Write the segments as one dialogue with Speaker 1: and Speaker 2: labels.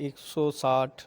Speaker 1: 160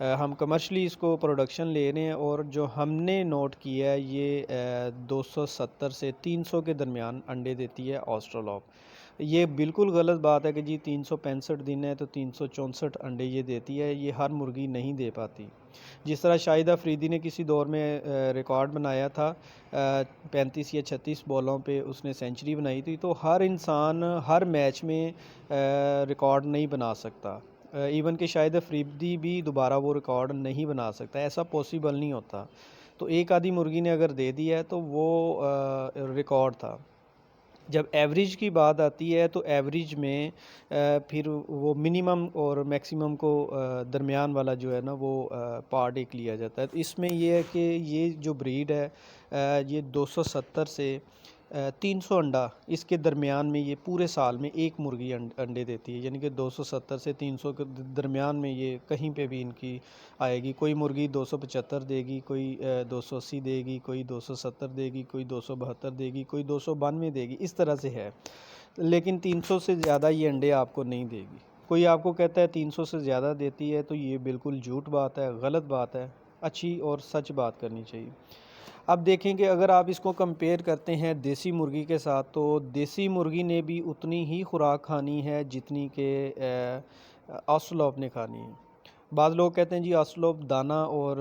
Speaker 1: ہم کمرشلی اس کو پروڈکشن لے رہے ہیں، اور جو ہم نے نوٹ کیا ہے یہ 270 سے 300 کے درمیان انڈے دیتی ہے آسٹرالوپ۔ یہ بالکل غلط بات ہے کہ جی 365 دن ہے تو 364 انڈے یہ دیتی ہے، یہ ہر مرغی نہیں دے پاتی۔ جس طرح شاہد افریدی نے کسی دور میں ریکارڈ بنایا تھا 35 یا 36 بالوں پہ اس نے سینچری بنائی تھی، تو ہر انسان ہر میچ میں ریکارڈ نہیں بنا سکتا، ایون کہ شاہد افریدی بھی دوبارہ وہ ریکارڈ نہیں بنا سکتا، ایسا پاسبل نہیں ہوتا۔ تو ایک آدھی مرغی نے اگر دے دیا ہے تو وہ ریکارڈ تھا۔ جب ایوریج کی بات آتی ہے تو ایوریج میں پھر وہ منیمم اور میکسیمم کو درمیان والا جو ہے نا وہ پارٹ ایک لیا جاتا ہے۔ تو اس میں یہ ہے کہ یہ جو بریڈ ہے یہ 270 سے 300 انڈا اس کے درمیان میں یہ پورے سال میں ایک مرغی انڈے دیتی ہے، یعنی کہ 270 سے 300 کے درمیان میں یہ کہیں پہ بھی ان کی آئے گی۔ کوئی مرغی 275 دے گی، کوئی 280 دے گی، کوئی 270 دے گی، کوئی 272 دے گی، کوئی 292 دے گی، اس طرح سے ہے، لیکن 300 سے زیادہ یہ انڈے آپ کو نہیں دے گی۔ کوئی آپ کو کہتا ہے 300 سے زیادہ دیتی ہے تو یہ بالکل جھوٹ بات ہے، غلط بات ہے، اچھی اور سچ بات کرنی چاہیے۔ اب دیکھیں کہ اگر آپ اس کو کمپیئر کرتے ہیں دیسی مرغی کے ساتھ، تو دیسی مرغی نے بھی اتنی ہی خوراک کھانی ہے جتنی کہ آسٹرالوپ نے کھانی ہے۔ بعض لوگ کہتے ہیں جی آسٹرالوپ دانہ اور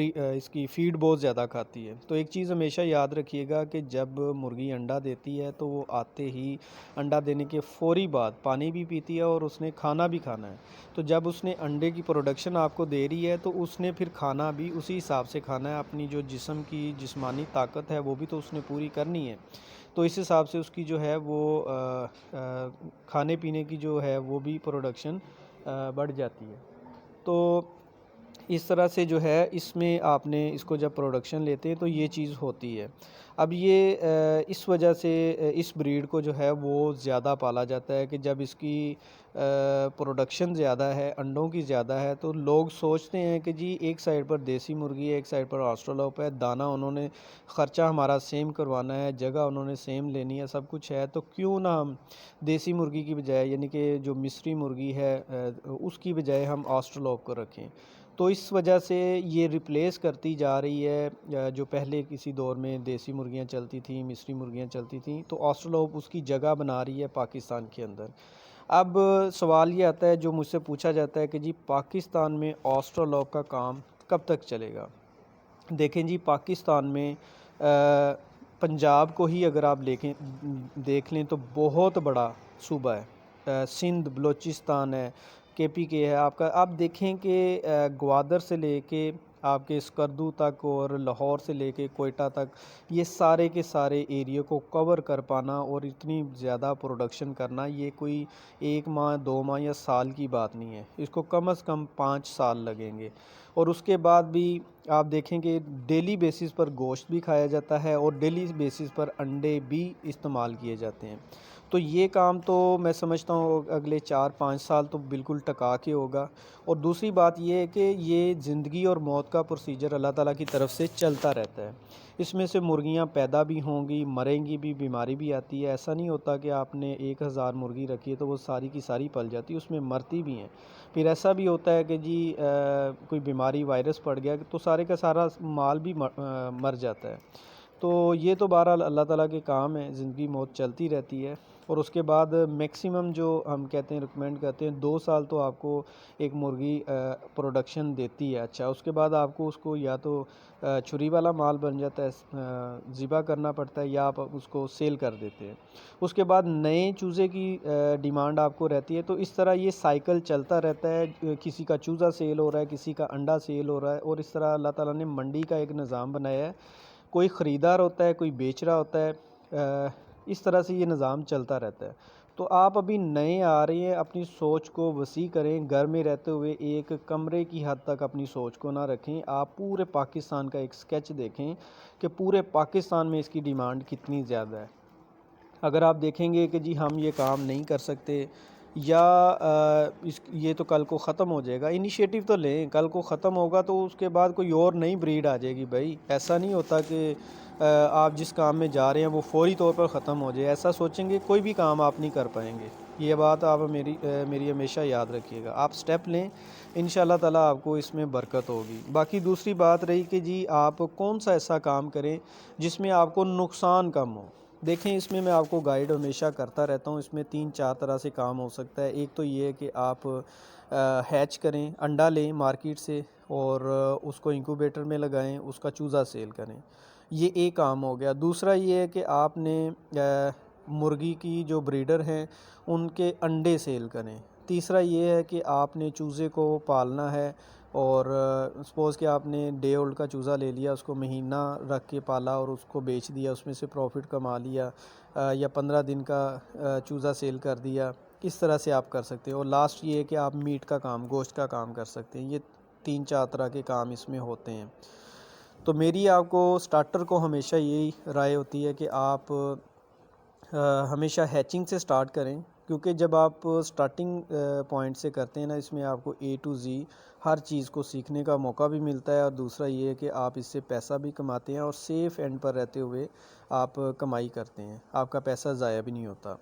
Speaker 1: اس کی فیڈ بہت زیادہ کھاتی ہے، تو ایک چیز ہمیشہ یاد رکھیے گا کہ جب مرغی انڈا دیتی ہے تو وہ آتے ہی انڈا دینے کے فوری بعد پانی بھی پیتی ہے اور اس نے کھانا بھی کھانا ہے۔ تو جب اس نے انڈے کی پروڈکشن آپ کو دے رہی ہے تو اس نے پھر کھانا بھی اسی حساب سے کھانا ہے، اپنی جو جسم کی جسمانی طاقت ہے وہ بھی تو اس نے پوری کرنی ہے، تو اس حساب سے اس کی جو ہے وہ کھانے پینے کی جو ہے وہ بھی پروڈکشن بڑھ جاتی ہے۔ تو اس طرح سے جو ہے اس میں آپ نے اس کو جب پروڈکشن لیتے ہیں تو یہ چیز ہوتی ہے۔ اب یہ اس وجہ سے اس بریڈ کو جو ہے وہ زیادہ پالا جاتا ہے کہ جب اس کی پروڈکشن زیادہ ہے، انڈوں کی زیادہ ہے، تو لوگ سوچتے ہیں کہ جی ایک سائڈ پر دیسی مرغی ہے، ایک سائڈ پر آسٹرالوپ ہے، دانہ انہوں نے خرچہ ہمارا سیم کروانا ہے، جگہ انہوں نے سیم لینی ہے، سب کچھ ہے، تو کیوں نہ ہم دیسی مرغی کی بجائے یعنی کہ جو مصری مرغی ہے اس کی بجائے ہم آسٹرالوپ کو رکھیں۔ تو اس وجہ سے یہ ریپلیس کرتی جا رہی ہے، جو پہلے کسی دور میں دیسی مرغیاں چلتی تھیں، مصری مرغیاں چلتی تھیں، تو آسٹرالوپ اس کی جگہ بنا رہی ہے پاکستان کے اندر۔ اب سوال یہ آتا ہے جو مجھ سے پوچھا جاتا ہے کہ جی پاکستان میں آسٹرالوپ کا کام کب تک چلے گا؟ دیکھیں جی پاکستان میں پنجاب کو ہی اگر آپ دیکھ لیں تو بہت بڑا صوبہ ہے، سندھ، بلوچستان ہے، کے ہے آپ کا۔ آپ دیکھیں کہ گوادر سے لے کے آپ کے اسکردو تک اور لاہور سے لے کے کوئٹہ تک یہ سارے کے سارے ایریے کو کور کر پانا اور اتنی زیادہ پروڈکشن کرنا یہ کوئی 1 ماہ 2 ماہ یا سال کی بات نہیں ہے، اس کو کم از کم 5 سال لگیں گے۔ اور اس کے بعد بھی آپ دیکھیں کہ ڈیلی بیسس پر گوشت بھی کھایا جاتا ہے اور ڈیلی بیسس پر انڈے بھی استعمال کیے جاتے ہیں، تو یہ کام تو میں سمجھتا ہوں اگلے 4-5 سال تو بالکل ٹکا کے ہوگا۔ اور دوسری بات یہ ہے کہ یہ زندگی اور موت کا پروسیجر اللہ تعالیٰ کی طرف سے چلتا رہتا ہے، اس میں سے مرغیاں پیدا بھی ہوں گی، مریں گی بھی، بیماری بھی آتی ہے، ایسا نہیں ہوتا کہ آپ نے 1000 مرغی رکھی ہے تو وہ ساری کی ساری پل جاتی ہے، اس میں مرتی بھی ہیں۔ پھر ایسا بھی ہوتا ہے کہ جی کوئی بیماری وائرس پڑ گیا تو سارے کا سارا مال بھی مر جاتا ہے۔ تو یہ تو بہرحال اللہ تعالیٰ کے کام ہے، زندگی موت چلتی رہتی ہے۔ اور اس کے بعد میکسیمم جو ہم کہتے ہیں ریکمینڈ کرتے ہیں 2 سال تو آپ کو ایک مرغی پروڈکشن دیتی ہے۔ اچھا اس کے بعد آپ کو اس کو یا تو چھری والا مال بن جاتا ہے، ذبح کرنا پڑتا ہے، یا آپ اس کو سیل کر دیتے ہیں، اس کے بعد نئے چوزے کی ڈیمانڈ آپ کو رہتی ہے۔ تو اس طرح یہ سائیکل چلتا رہتا ہے، کسی کا چوزا سیل ہو رہا ہے، کسی کا انڈا سیل ہو رہا ہے، اور اس طرح اللہ تعالیٰ نے منڈی کا ایک نظام بنایا ہے، کوئی خریدار ہوتا ہے، کوئی بیچ رہا ہوتا ہے، اس طرح سے یہ نظام چلتا رہتا ہے۔ تو آپ ابھی نئے آ رہے ہیں، اپنی سوچ کو وسیع کریں، گھر میں رہتے ہوئے ایک کمرے کی حد تک اپنی سوچ کو نہ رکھیں، آپ پورے پاکستان کا ایک سکیچ دیکھیں کہ پورے پاکستان میں اس کی ڈیمانڈ کتنی زیادہ ہے۔ اگر آپ دیکھیں گے کہ جی ہم یہ کام نہیں کر سکتے یا یہ تو کل کو ختم ہو جائے گا، انیشیٹو تو لیں، کل کو ختم ہوگا تو اس کے بعد کوئی اور نئی بریڈ آ جائے گی۔ بھائی ایسا نہیں ہوتا کہ آپ جس کام میں جا رہے ہیں وہ فوری طور پر ختم ہو جائے، ایسا سوچیں گے کوئی بھی کام آپ نہیں کر پائیں گے۔ یہ بات آپ میری ہمیشہ یاد رکھیے گا. آپ سٹیپ لیں، انشاءاللہ تعالیٰ آپ کو اس میں برکت ہوگی. باقی دوسری بات رہی کہ جی آپ کون سا ایسا کام کریں جس میں آپ کو نقصان کم ہو. دیکھیں اس میں آپ کو گائیڈ ہمیشہ کرتا رہتا ہوں. اس میں 3-4 طرح سے کام ہو سکتا ہے. ایک تو یہ ہے کہ آپ ہیچ کریں، انڈا لیں مارکیٹ سے اور اس کو انکوبیٹر میں لگائیں، اس کا چوزا سیل کریں. یہ ایک کام ہو گیا. دوسرا یہ ہے کہ آپ نے مرغی کی جو بریڈر ہیں ان کے انڈے سیل کریں. تیسرا یہ ہے کہ آپ نے چوزے کو پالنا ہے اور سپوز کہ آپ نے ڈے اولڈ کا چوزا لے لیا، اس کو مہینہ رکھ کے پالا اور اس کو بیچ دیا، اس میں سے پروفٹ کما لیا، یا 15 دن کا چوزا سیل کر دیا. اس طرح سے آپ کر سکتے ہیں. اور لاسٹ یہ ہے کہ آپ میٹ کا کام، گوشت کا کام کر سکتے ہیں. یہ 3-4 طرح کے کام اس میں ہوتے ہیں. تو میری آپ کو سٹارٹر کو ہمیشہ یہی رائے ہوتی ہے کہ آپ ہمیشہ ہیچنگ سے سٹارٹ کریں، کیونکہ جب آپ سٹارٹنگ پوائنٹ سے کرتے ہیں نا، اس میں آپ کو A to Z ہر چیز کو سیکھنے کا موقع بھی ملتا ہے. اور دوسرا یہ ہے کہ آپ اس سے پیسہ بھی کماتے ہیں اور سیف اینڈ پر رہتے ہوئے آپ کمائی کرتے ہیں. آپ کا پیسہ ضائع بھی نہیں ہوتا.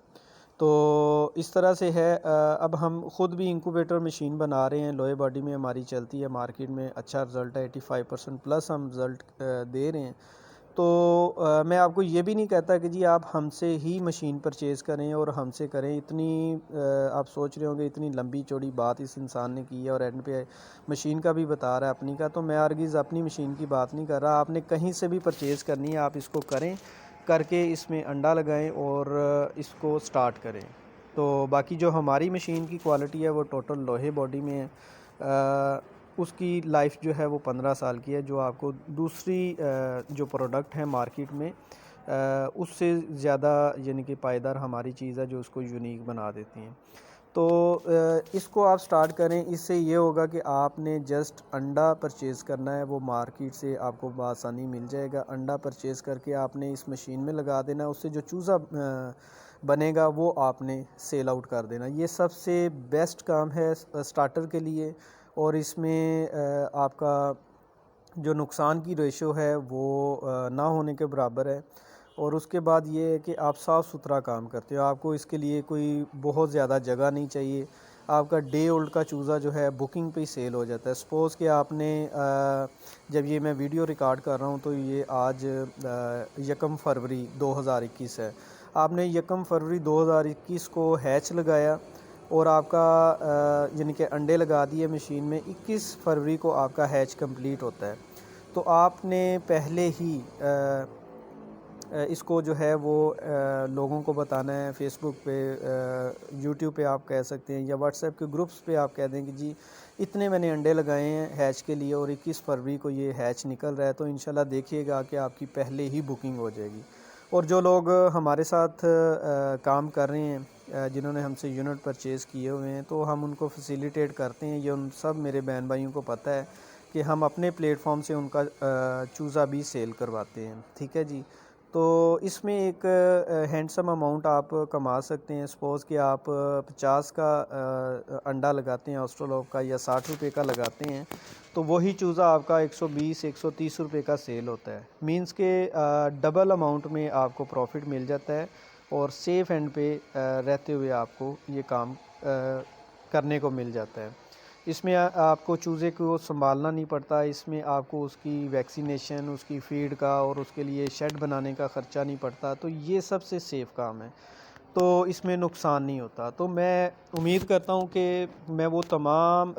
Speaker 1: تو اس طرح سے ہے. اب ہم خود بھی انکوبیٹر مشین بنا رہے ہیں، لوئے باڈی میں ہماری چلتی ہے، مارکیٹ میں اچھا رزلٹ ہے، 85% پلس ہم رزلٹ دے رہے ہیں. تو میں آپ کو یہ بھی نہیں کہتا کہ جی آپ ہم سے ہی مشین پرچیز کریں اور ہم سے کریں. اتنی آپ سوچ رہے ہوں گے اتنی لمبی چوڑی بات اس انسان نے کی ہے اور اینڈ پہ مشین کا بھی بتا رہا ہے اپنی کا. تو میں ہرگز اپنی مشین کی بات نہیں کر رہا. آپ نے کہیں سے بھی پرچیز کرنی ہے، آپ اس کو کریں، کر کے اس میں انڈا لگائیں اور اس کو سٹارٹ کریں. تو باقی جو ہماری مشین کی کوالٹی ہے وہ ٹوٹل لوہے باڈی میں ہے. اس کی لائف جو ہے وہ 15 سال کی ہے، جو آپ کو دوسری جو پروڈکٹ ہیں مارکیٹ میں اس سے زیادہ یعنی کہ پائیدار ہماری چیز ہے جو اس کو یونیک بنا دیتی ہیں. تو اس کو آپ سٹارٹ کریں. اس سے یہ ہوگا کہ آپ نے جسٹ انڈا پرچیز کرنا ہے، وہ مارکیٹ سے آپ کو بآسانی مل جائے گا. انڈا پرچیز کر کے آپ نے اس مشین میں لگا دینا، اس سے جو چوزا بنے گا وہ آپ نے سیل آؤٹ کر دینا. یہ سب سے بیسٹ کام ہے سٹارٹر کے لیے. اور اس میں آپ کا جو نقصان کی ریشو ہے وہ نہ ہونے کے برابر ہے. اور اس کے بعد یہ ہے کہ آپ صاف ستھرا کام کرتے ہو. آپ کو اس کے لیے کوئی بہت زیادہ جگہ نہیں چاہیے. آپ کا ڈے اولڈ کا چوزا جو ہے بکنگ پہ ہی سیل ہو جاتا ہے. سپوز کہ آپ نے جب یہ میں ویڈیو ریکارڈ کر رہا ہوں تو یہ آج 1 فروری 2021 ہے. آپ نے 1 فروری 2021 کو ہیچ لگایا اور آپ کا یعنی کہ انڈے لگا دیے مشین میں. 21 فروری کو آپ کا ہیچ کمپلیٹ ہوتا ہے. تو آپ نے پہلے ہی اس کو جو ہے وہ لوگوں کو بتانا ہے. فیس بک پہ، یوٹیوب پہ آپ کہہ سکتے ہیں، یا واٹس ایپ کے گروپس پہ آپ کہہ دیں کہ جی اتنے میں نے انڈے لگائے ہیں ہیچ کے لیے اور 21 فروری کو یہ ہیچ نکل رہا ہے. تو انشاءاللہ دیکھیے گا کہ آپ کی پہلے ہی بکنگ ہو جائے گی. اور جو لوگ ہمارے ساتھ کام کر رہے ہیں، جنہوں نے ہم سے یونٹ پرچیز کیے ہوئے ہیں، تو ہم ان کو فیسیلیٹیٹ کرتے ہیں. یہ ان سب میرے بہن بھائیوں کو پتہ ہے کہ ہم اپنے پلیٹ فارم سے ان کا چوزا بھی سیل کرواتے ہیں. ٹھیک ہے جی. تو اس میں ایک ہینڈسم اماؤنٹ آپ کما سکتے ہیں. سپوز کہ آپ 50 کا انڈا لگاتے ہیں آسٹرولوپ کا، یا 60 روپے کا لگاتے ہیں، تو وہی چوزا آپ کا 120-130 روپے کا سیل ہوتا ہے. مینس کہ ڈبل اماؤنٹ میں آپ کو پروفٹ مل جاتا ہے اور سیف اینڈ پہ رہتے ہوئے آپ کو یہ کام کرنے کو مل جاتا ہے. اس میں آپ کو چوزے کو سنبھالنا نہیں پڑتا. اس میں آپ کو اس کی ویکسینیشن، اس کی فیڈ کا اور اس کے لیے شیڈ بنانے کا خرچہ نہیں پڑتا. تو یہ سب سے سیف کام ہے. تو اس میں نقصان نہیں ہوتا. تو میں امید کرتا ہوں کہ میں وہ تمام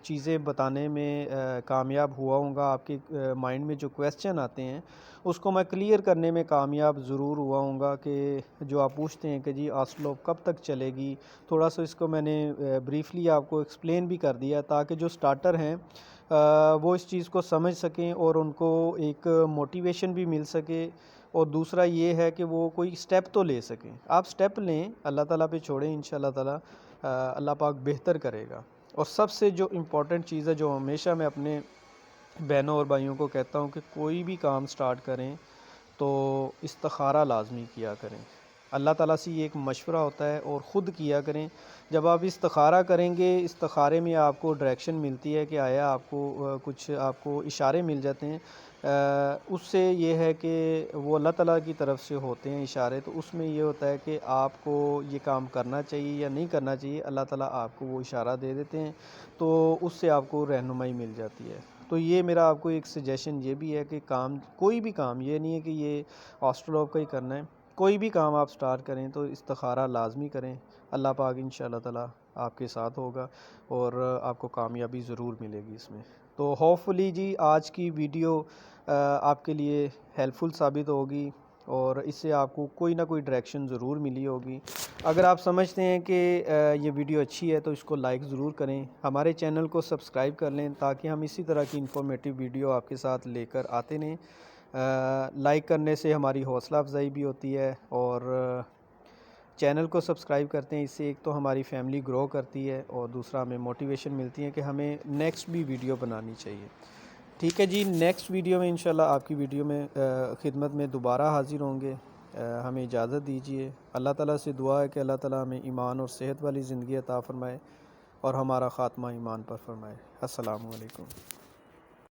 Speaker 1: چیزیں بتانے میں کامیاب ہوا ہوں گا. آپ کے مائنڈ میں جو کویسچن آتے ہیں اس کو میں کلیئر کرنے میں کامیاب ضرور ہوا ہوں گا. کہ جو آپ پوچھتے ہیں کہ جی آسٹرولوپ کب تک چلے گی، تھوڑا سا اس کو میں نے بریفلی آپ کو ایکسپلین بھی کر دیا تاکہ جو سٹارٹر ہیں وہ اس چیز کو سمجھ سکیں اور ان کو ایک موٹیویشن بھی مل سکے. اور دوسرا یہ ہے کہ وہ کوئی سٹیپ تو لے سکیں. آپ سٹیپ لیں، اللہ تعالیٰ پہ چھوڑیں، انشاءاللہ تعالیٰ اللہ پاک بہتر کرے گا. اور سب سے جو امپورٹنٹ چیز ہے جو ہمیشہ میں اپنے بہنوں اور بھائیوں کو کہتا ہوں کہ کوئی بھی کام سٹارٹ کریں تو استخارہ لازمی کیا کریں. اللہ تعالیٰ سے یہ ایک مشورہ ہوتا ہے اور خود کیا کریں. جب آپ استخارہ کریں گے، استخارے میں آپ کو ڈائریکشن ملتی ہے کہ آیا آپ کو کچھ آپ کو اشارے مل جاتے ہیں. اس سے یہ ہے کہ وہ اللہ تعالیٰ کی طرف سے ہوتے ہیں اشارے، تو اس میں یہ ہوتا ہے کہ آپ کو یہ کام کرنا چاہیے یا نہیں کرنا چاہیے. اللہ تعالیٰ آپ کو وہ اشارہ دے دیتے ہیں، تو اس سے آپ کو رہنمائی مل جاتی ہے. تو یہ میرا آپ کو ایک سجیشن یہ بھی ہے کہ کام، کوئی بھی کام، یہ نہیں ہے کہ یہ آسٹرولوگ کا ہی کرنا ہے، کوئی بھی کام آپ سٹارٹ کریں تو استخارہ لازمی کریں. اللہ پاک انشاءاللہ تعالیٰ آپ کے ساتھ ہوگا اور آپ کو کامیابی ضرور ملے گی اس میں. تو ہوپ فلی جی آج کی ویڈیو آپ کے لیے ہیلپ فل ثابت ہوگی اور اس سے آپ کو کوئی نہ کوئی ڈائریکشن ضرور ملی ہوگی. اگر آپ سمجھتے ہیں کہ یہ ویڈیو اچھی ہے تو اس کو لائک ضرور کریں. ہمارے چینل کو سبسکرائب کر لیں تاکہ ہم اسی طرح کی انفارمیٹیو ویڈیو آپ کے ساتھ لے کر آتے رہیں. لائک کرنے سے ہماری حوصلہ افزائی بھی ہوتی ہے اور چینل کو سبسکرائب کرتے ہیں، اس سے ایک تو ہماری فیملی گرو کرتی ہے اور دوسرا ہمیں موٹیویشن ملتی ہے کہ ہمیں نیکسٹ بھی ویڈیو بنانی چاہیے. ٹھیک ہے جی، نیکسٹ ویڈیو میں انشاءاللہ آپ کی ویڈیو میں خدمت میں دوبارہ حاضر ہوں گے. ہمیں اجازت دیجیے. اللہ تعالیٰ سے دعا ہے کہ اللہ تعالیٰ ہمیں ایمان اور صحت والی زندگی عطا فرمائے اور ہمارا خاتمہ ایمان پر فرمائے. السلام علیکم.